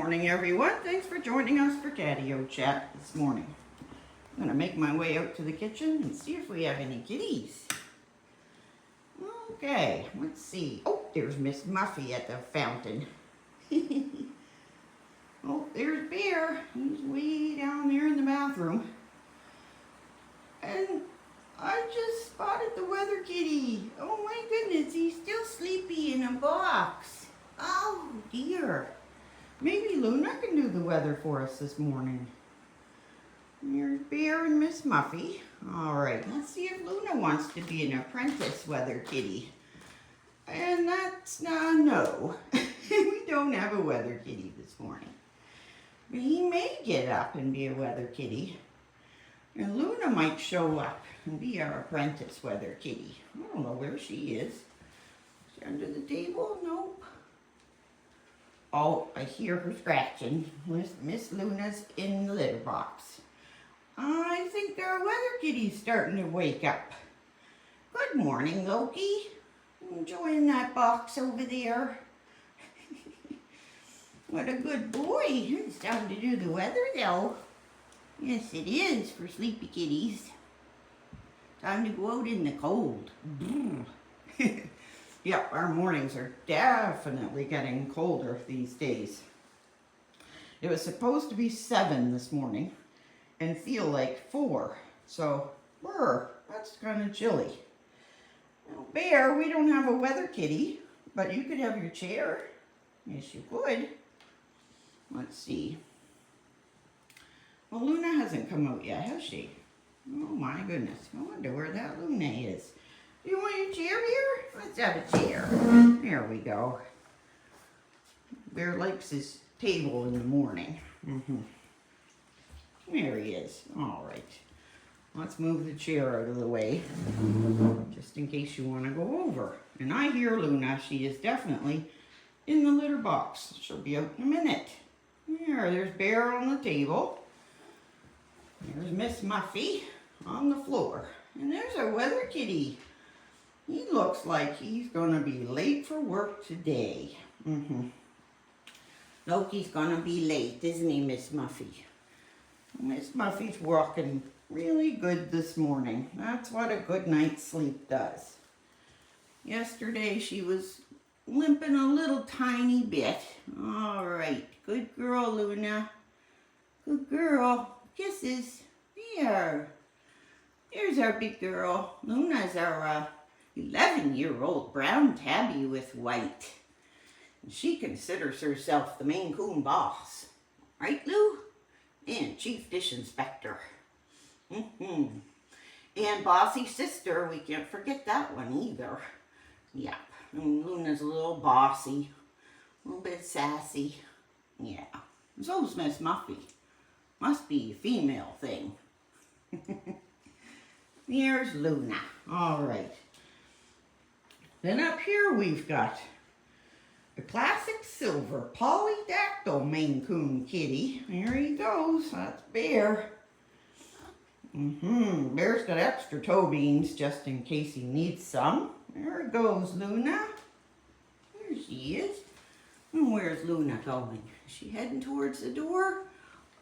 morning, everyone. Thanks for joining us for Catio Chat this morning. I'm going to make my way out to the kitchen and see if we have any kitties. Okay, let's see. Oh, there's Miss Muffy at the fountain. Oh, there's Bear. He's way down there in the bathroom. And I just spotted the weather kitty. Oh my goodness, he's still sleepy in a box. Oh dear. Maybe Luna can do the weather for us this morning. Here's Bear and Miss Muffy. All right, let's see if Luna wants to be an apprentice weather kitty. And that's no. We don't have a weather kitty this morning. But he may get up and be a weather kitty. And Luna might show up and be our apprentice weather kitty. I don't know where she is. Is she under the table? Nope. Oh, I hear her scratching. Miss Luna's in the litter box. I think our weather kitty's starting to wake up. Good morning, Loki. Enjoying that box over there. What a good boy. It's time to do the weather, though. Yes, it is for sleepy kitties. Time to go out in the cold. Yep, our mornings are definitely getting colder these days. It was supposed to be 7 this morning and feel like 4. So, that's kind of chilly. Now, Bear, we don't have a weather kitty, but you could have your chair. Yes, you could. Let's see. Well, Luna hasn't come out yet, has she? Oh my goodness. I wonder where that Luna is. Do you want your chair here? Let's have a chair. There we go. Bear likes his table in the morning. There he is. All right. Let's move the chair out of the way, just in case you want to go over. And I hear Luna. She is definitely in the litter box. She'll be out in a minute. There's Bear on the table. There's Miss Muffy on the floor. And there's our weather kitty. He looks like he's going to be late for work today. Loki's going to be late, isn't he, Miss Muffy? Miss Muffy's walking really good this morning. That's what a good night's sleep does. Yesterday she was limping a little tiny bit. All right, good girl, Luna. Good girl. Kisses. There. There's our big girl. Luna's our 11-year-old brown tabby with white. And she considers herself the Mainecoon boss. Right, Lou? And Chief Dish Inspector. And bossy sister, we can't forget that one either. Yeah, and Luna's a little bossy, a little bit sassy. Yeah, so's Miss Muffy. Must be a female thing. Here's Luna. All right. Then up here we've got the classic silver polydactyl Mainecoon kitty. There he goes. That's Bear. Bear's got extra toe beans just in case he needs some. There goes Luna. There she is. And where's Luna going? Is she heading towards the door?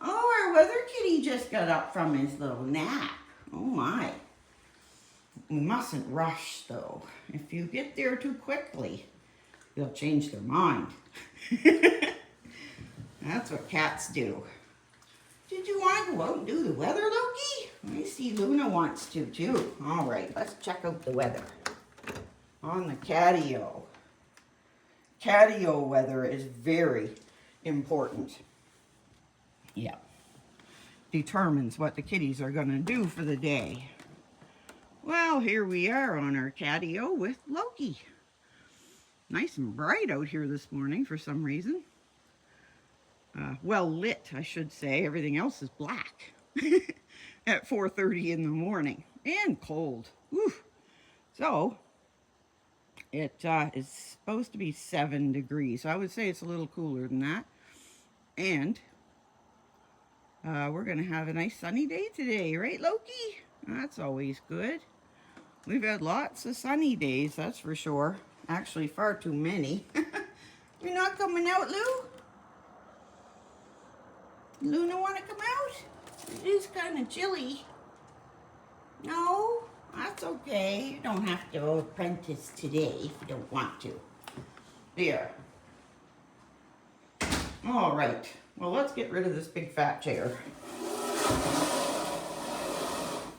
Oh, our weather kitty just got up from his little nap. Oh my. We mustn't rush though. If you get there too quickly, they'll change their mind. That's what cats do. Did you want to go out and do the weather, Loki? I see Luna wants to too. All right, let's check out the weather. On the Catio. Catio weather is very important. Yeah. Determines what the kitties are going to do for the day. Well, here we are on our Catio with Loki. Nice and bright out here this morning for some reason. Well lit, I should say. Everything else is black at 4:30 in the morning. And cold. Whew. So, it is supposed to be 7 degrees. So I would say it's a little cooler than that. And we're going to have a nice sunny day today. Right, Loki? That's always good. We've had lots of sunny days, that's for sure. Actually, far too many. You're not coming out, Lou? Luna want to come out? It is kind of chilly. No? That's okay. You don't have to apprentice today if you don't want to. There. All right. Well, let's get rid of this big fat chair.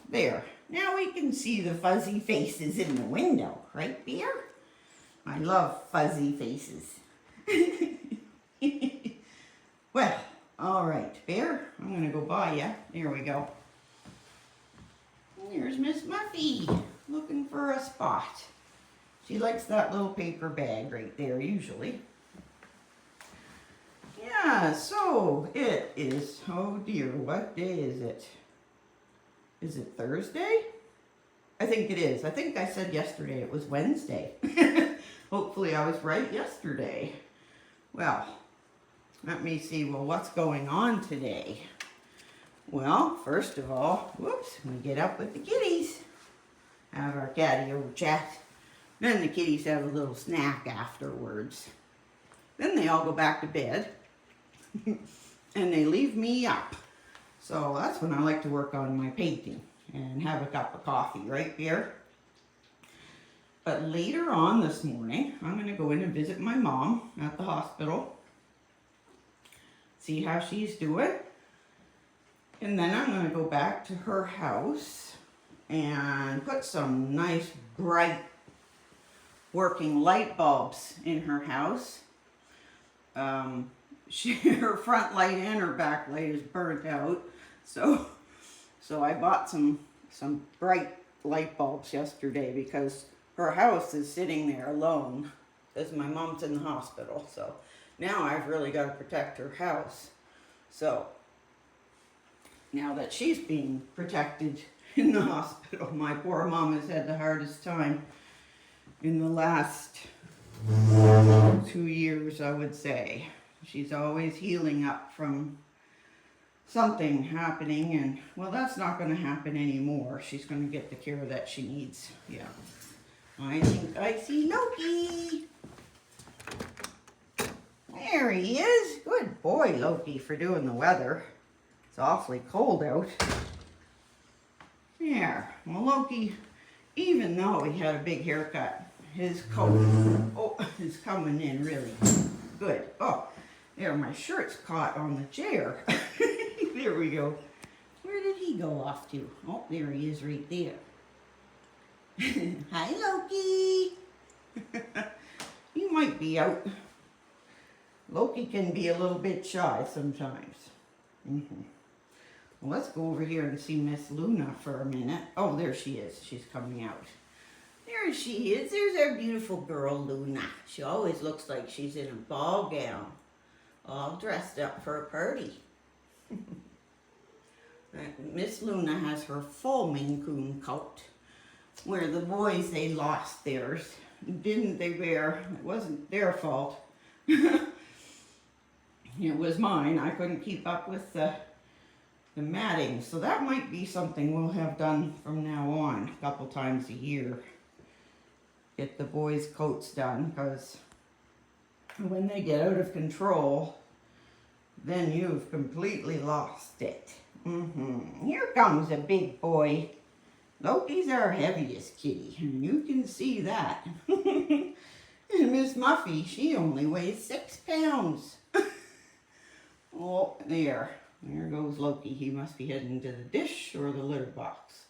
There. Now we can see the fuzzy faces in the window, right, Bear? I love fuzzy faces. Well, all right, Bear, I'm going to go by ya. There we go. There's Miss Muffy, looking for a spot. She likes that little paper bag right there, usually. Yeah, so it is, oh dear, what day is it? Is it Thursday? I think it is. I think I said yesterday it was Wednesday. Hopefully I was right yesterday. Well, let me see, well, what's going on today? Well, first of all, whoops, we get up with the kitties. Have our Catio Chat. Then the kitties have a little snack afterwards. Then they all go back to bed. And they leave me up. So that's when I like to work on my painting and have a cup of coffee right here. But later on this morning, I'm going to go in and visit my mom at the hospital. See how she's doing. And then I'm going to go back to her house and put some nice bright working light bulbs in her house. Her front light and her back light is burnt out. So I bought some bright light bulbs yesterday because her house is sitting there alone because my mom's in the hospital. So now I've really got to protect her house. So now that she's being protected in the hospital, my poor mom has had the hardest time in the last 2 years, I would say. She's always healing up from something happening, and well, that's not going to happen anymore. She's going to get the care that she needs. Yeah. I think I see Loki. There he is. Good boy, Loki, for doing the weather. It's awfully cold out. There. Well, Loki, even though he had a big haircut, his coat is coming in really good. Oh, there, my shirt's caught on the chair. There we go. Where did he go off to? Oh, there he is right there. Hi, Loki. You might be out. Loki can be a little bit shy sometimes. Well, let's go over here and see Miss Luna for a minute. Oh, there she is. She's coming out. There she is. There's our beautiful girl, Luna. She always looks like she's in a ball gown, all dressed up for a party. Miss Luna has her full Mainecoon coat, where the boys, they lost theirs. Didn't they, Bear? It wasn't their fault. It was mine. I couldn't keep up with the matting. So that might be something we'll have done from now on, a couple times a year. Get the boys' coats done, because when they get out of control, then you've completely lost it. Here comes a big boy. Loki's our heaviest kitty, and you can see that. And Miss Muffy, she only weighs 6 pounds. Oh, there. There goes Loki. He must be heading to the dish or the litter box.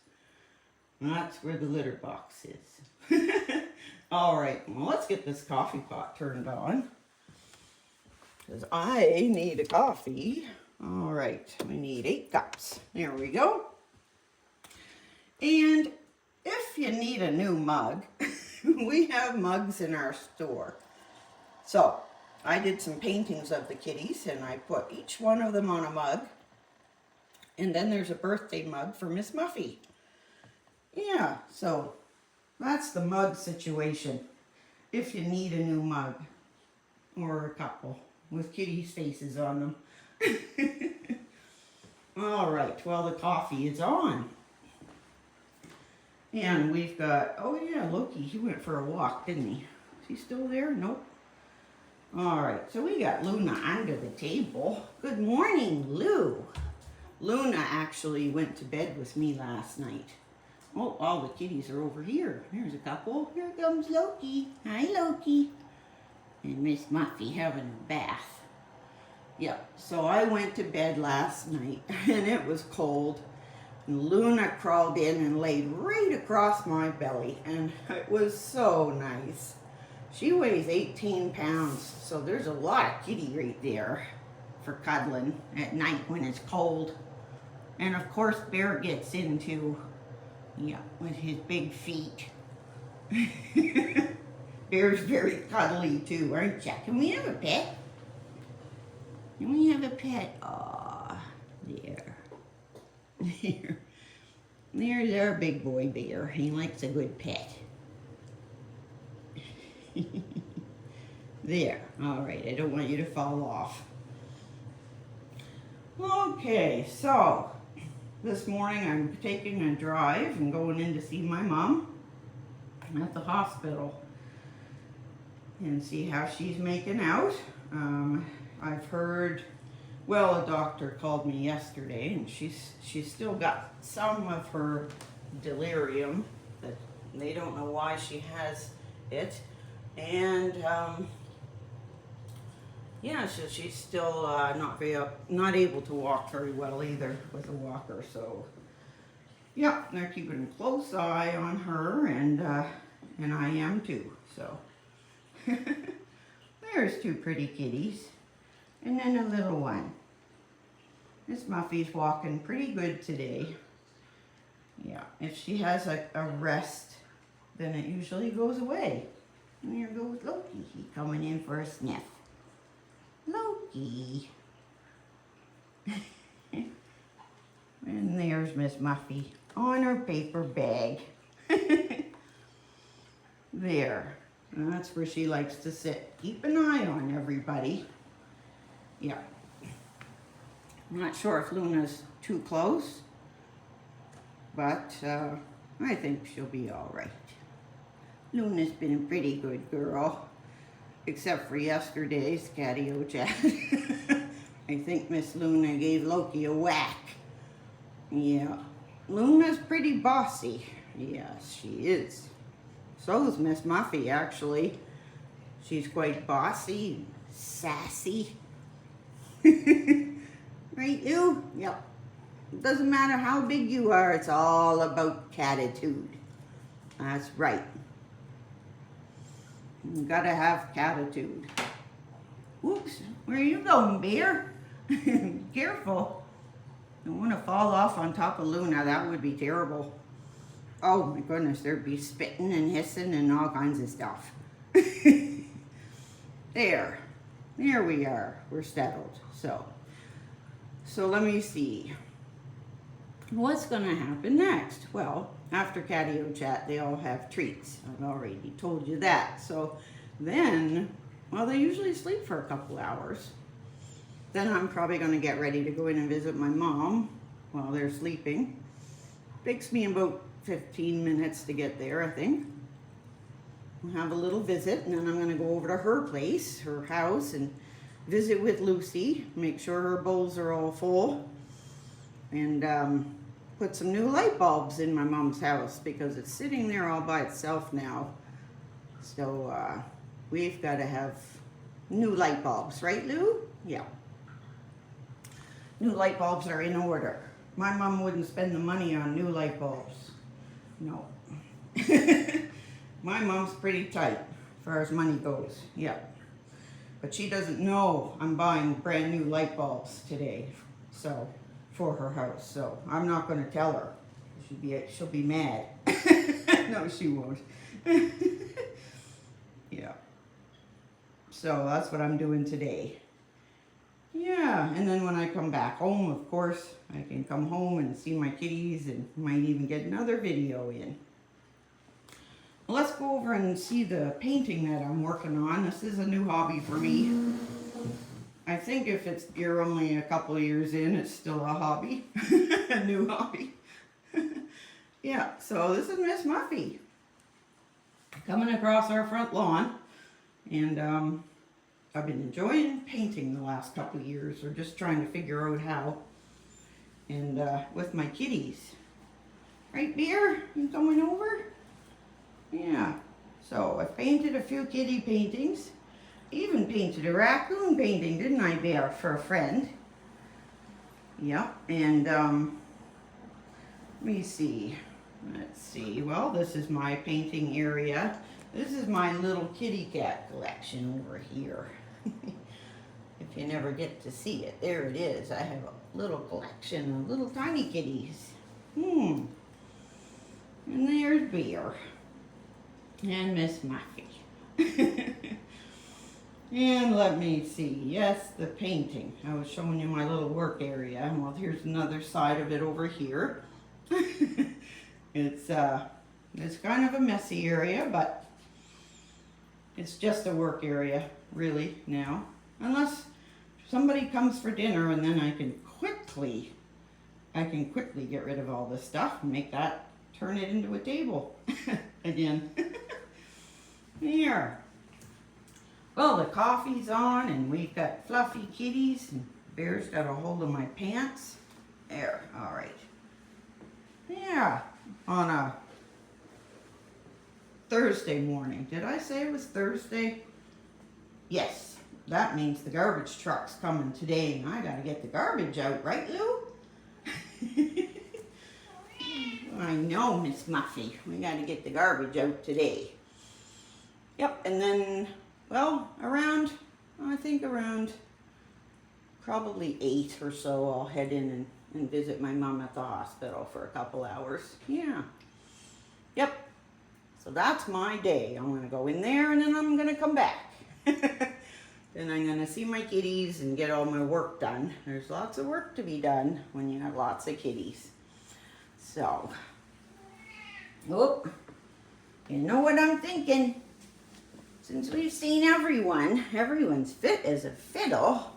That's where the litter box is. All right, well, let's get this coffee pot turned on, because I need a coffee. All right, we need 8 cups. There we go. And if you need a new mug, we have mugs in our store. So I did some paintings of the kitties, and I put each one of them on a mug. And then there's a birthday mug for Miss Muffy. Yeah, so that's the mug situation. If you need a new mug, or a couple with kitties' faces on them. All right, well, the coffee is on. And we've got, oh yeah, Loki, he went for a walk, didn't he? Is he still there? Nope. All right, so we got Luna under the table. Good morning, Lou. Luna actually went to bed with me last night. Oh, all the kitties are over here. There's a couple. Here comes Loki. Hi, Loki. And Miss Muffy having a bath. Yep, so I went to bed last night and it was cold. And Luna crawled in and laid right across my belly and it was so nice. She weighs 18 pounds, so there's a lot of kitty right there for cuddling at night when it's cold. And of course Bear gets in too, yeah, with his big feet. Bear's very cuddly too, aren't you? Can we have a pet? Can we have a pet? Aw, there. There. There's our big boy Bear. He likes a good pet. There. All right, I don't want you to fall off. Okay, so this morning I'm taking a drive and going in to see my mom at the hospital and see how she's making out. I've heard, well, a doctor called me yesterday and she's still got some of her delirium, but they don't know why she has it. And yeah, so she's still not able to walk very well either with a walker. So yeah, they're keeping a close eye on her, and I am too. So there's two pretty kitties, and then a little one. Miss Muffy's walking pretty good today. Yeah, if she has a rest, then it usually goes away. And here goes Loki. He's coming in for a sniff. Loki. And there's Miss Muffy on her paper bag. There. And that's where she likes to sit. Keep an eye on everybody. Yeah. I'm not sure if Luna's too close, but I think she'll be all right. Luna's been a pretty good girl, except for yesterday's Catio Chat. I think Miss Luna gave Loki a whack. Yeah, Luna's pretty bossy. Yes, she is. So is Miss Muffy, actually. She's quite bossy and sassy. Right, Lou? Yep. It doesn't matter how big you are, it's all about catitude. That's right. You gotta have catitude. Oops, where are you going, Bear? Careful. Don't want to fall off on top of Luna, that would be terrible. Oh my goodness, there'd be spitting and hissing and all kinds of stuff. There we are, we're settled. So let me see. What's gonna happen next? Well, after Catio Chat, they all have treats. I've already told you that. So then, well, they usually sleep for a couple hours. Then I'm probably going to get ready to go in and visit my mom while they're sleeping. Takes me about 15 minutes to get there, I think. We'll have a little visit, and then I'm going to go over to her place, her house, and visit with Lucy, make sure her bowls are all full, and put some new light bulbs in my mom's house because it's sitting there all by itself now. So we've got to have new light bulbs, right, Lou? Yeah. New light bulbs are in order. My mom wouldn't spend the money on new light bulbs. No. My mom's pretty tight as far as money goes. Yeah. But she doesn't know I'm buying brand new light bulbs today. So, for her house. So, I'm not going to tell her. She'll be mad. No, she won't. Yeah. So, that's what I'm doing today. Yeah, and then when I come back home, of course, I can come home and see my kitties and might even get another video in. Well, let's go over and see the painting that I'm working on. This is a new hobby for me. I think if you're only a couple of years in, it's still a hobby, a new hobby. Yeah, so this is Miss Muffy coming across our front lawn, and I've been enjoying painting the last couple of years, or just trying to figure out how. And with my kitties. Right, Bear? You coming over? Yeah. So I painted a few kitty paintings. Even painted a raccoon painting, didn't I, Bear, for a friend? Yep. And let me see. Let's see. Well, this is my painting area. This is my little kitty cat collection over here. If you never get to see it, there it is. I have a little collection of little tiny kitties. And there's Bear. And Miss Muffy. And let me see. Yes, the painting. I was showing you my little work area. Well, here's another side of it over here. It's kind of a messy area, but it's just a work area, really, now. Unless somebody comes for dinner, and then I can quickly get rid of all this stuff and make that, turn it into a table again. Here. Well, the coffee's on, and we've got fluffy kitties, and Bear's got a hold of my pants. There, all right. Yeah, on a Thursday morning. Did I say it was Thursday? Yes, that means the garbage truck's coming today, and I gotta get the garbage out, right, Lou? I know, Miss Muffy. We gotta get the garbage out today. Yep, and then, well, I think around probably 8 or so, I'll head in and visit my mom at the hospital for a couple hours. Yeah. Yep. So that's my day. I'm going to go in there, and then I'm going to come back. Then I'm going to see my kitties and get all my work done. There's lots of work to be done when you have lots of kitties. So, you know what I'm thinking. Since we've seen everyone's fit as a fiddle,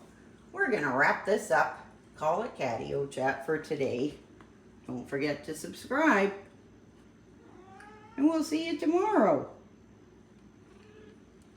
we're going to wrap this up. Call it Catio Chat for today. Don't forget to subscribe. And we'll see you tomorrow.